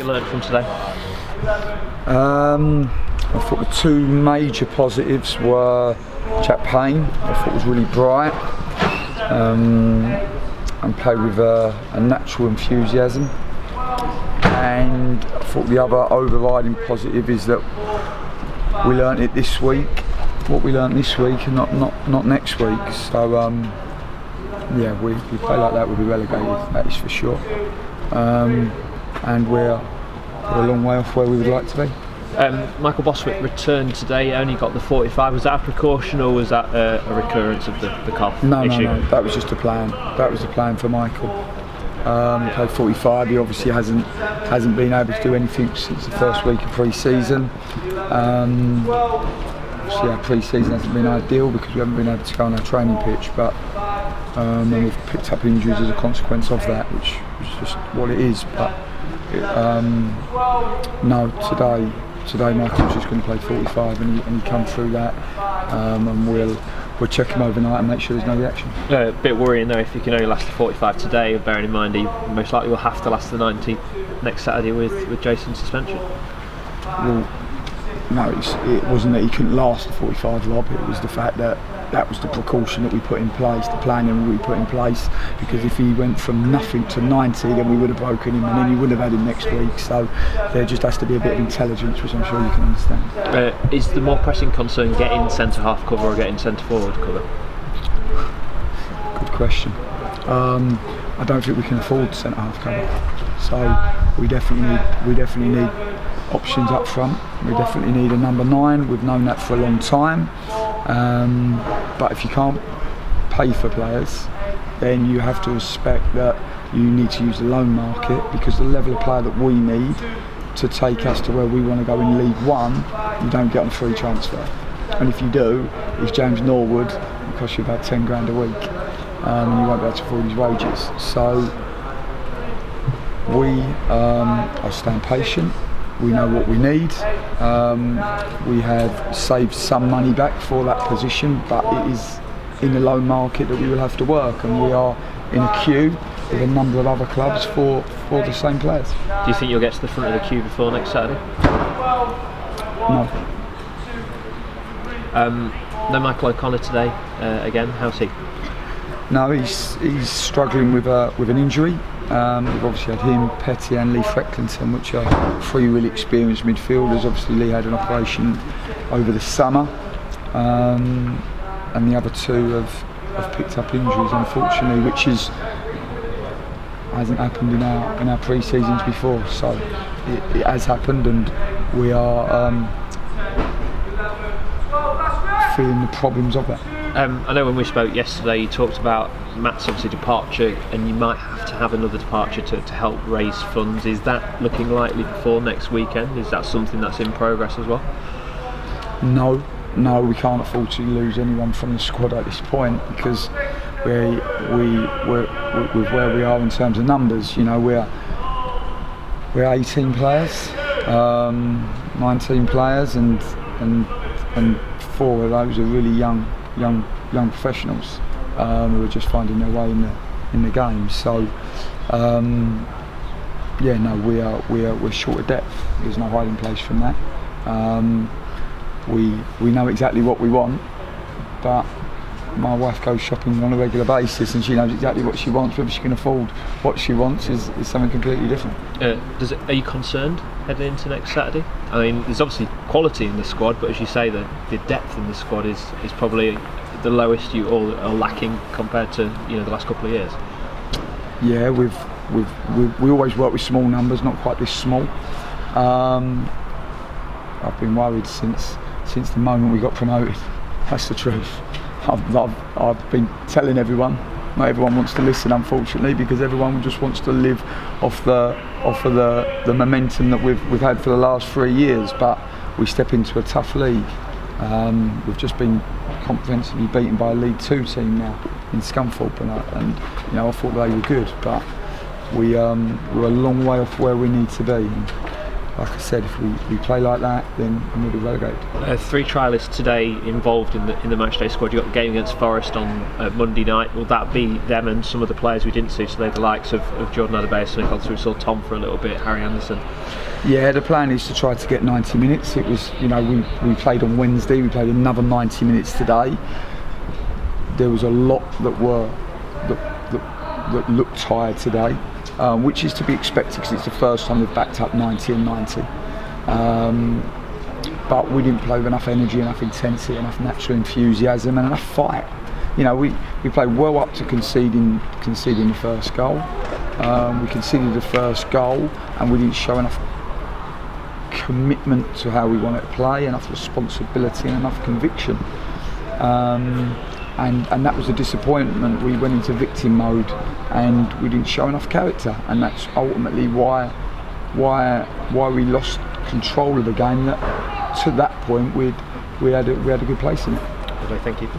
you learned from today? I thought the two major positives were Jack Payne. I thought was really bright and played with a natural enthusiasm. And I thought the other overriding positive is that we learnt it this week. What we learnt this week and not next week. So yeah, we play like that, we'll be relegated. That is for sure. And we're a long way off where we would like to be. Michael Bostwick returned today, only got the 45. Was that a precaution or was that a recurrence of the cough issue? No, that was just a plan. That was the plan for Michael. He played 45, he obviously hasn't been able to do anything since the first week of pre-season. Obviously our pre-season hasn't been ideal because we haven't been able to go on our training pitch, but and we've picked up injuries as a consequence of that, which is just what it is. But no, today Michael's just going to play 45 and he come through that, and we'll check him overnight and make sure there's no reaction. A bit worrying though if you can only last the 45 today, bearing in mind he most likely will have to last the 90 next Saturday with Jason's suspension. Well, no, it wasn't that he couldn't last the 45, Rob. It was the fact that was the precaution that we put in place, the planning we put in place, because if he went from nothing to 90 then we would have broken him and then he wouldn't have had him next week. So there just has to be a bit of intelligence, which I'm sure you can understand. Is the more pressing concern getting centre half cover or getting centre forward cover? Good question. I don't think we can afford centre half cover, so we definitely need options up front. We definitely need a number 9. We've known that for a long time. But if you can't pay for players, then you have to respect that you need to use the loan market, because the level of player that we need to take us to where we want to go in League One, you don't get on free transfer. And if you do, it's James Norwood, it costs you about 10 grand a week, and you won't be able to afford his wages. So we are staying patient. We know what we need. We have saved some money back for that position, but it is in the loan market that we will have to work, and we are in a queue with a number of other clubs for the same players. Do you think you'll get to the front of the queue before next Saturday? No. No Michael O'Connor today again. How's he? No, he's struggling with an injury. We've obviously had him, Petty and Lee Frecklington, which are 3 really experienced midfielders. Obviously Lee had an operation over the summer, and the other 2 have picked up injuries, unfortunately, which hasn't happened in our pre-seasons before. So it has happened, and we are feeling the problems of that. I know when we spoke yesterday you talked about Matt's obviously departure and you might have to have another departure to help raise funds. Is that looking likely before next weekend? Is that something that's in progress as well? No, we can't afford to lose anyone from the squad at this point, because we're with where we are in terms of numbers. You know, we're 18 players, 19 players, and 4 of those are really young professionals who are just finding their way in the game. So yeah, no, we're short of depth. There's no hiding place from that. We know exactly what we want, but my wife goes shopping on a regular basis and she knows exactly what she wants. Whether she can afford what she wants is something completely different. Are you concerned heading into next Saturday? I mean, there's obviously quality in the squad, but as you say, the depth in the squad is probably the lowest you all are lacking compared to the last couple of years. Yeah, we always work with small numbers, not quite this small. I've been worried since the moment we got promoted. That's the truth. I've been telling everyone. Not everyone wants to listen, unfortunately, because everyone just wants to live off of the momentum that we've had for the last 3 years. But we step into a tough league. We've just been comprehensively beaten by a League 2 team now in Scunthorpe, and I thought they were good, but we're a long way off where we need to be. like I said, if we play like that, then we'll be relegated. 3 trialists today involved in the matchday squad. You've got a game against Forest on Monday night. Will that be them and some of the players we didn't see? So they're the likes of Jordan Adebayo, we saw Tom for a little bit, Harry Anderson. Yeah, the plan is to try to get 90 minutes. It was, we played on Wednesday. We played another 90 minutes today. There was a lot that looked tired today, which is to be expected because it's the first time they've backed up 90 and 90. But we didn't play with enough energy, enough intensity, enough natural enthusiasm, and enough fight. We played well up to conceding the first goal. We conceded the first goal, and we didn't show enough commitment to how we wanted to play, enough responsibility, and enough conviction. And that was a disappointment. We went into victim mode and we didn't show enough character, and that's ultimately why we lost control of the game. That to that point we had a good place in it. Thank you.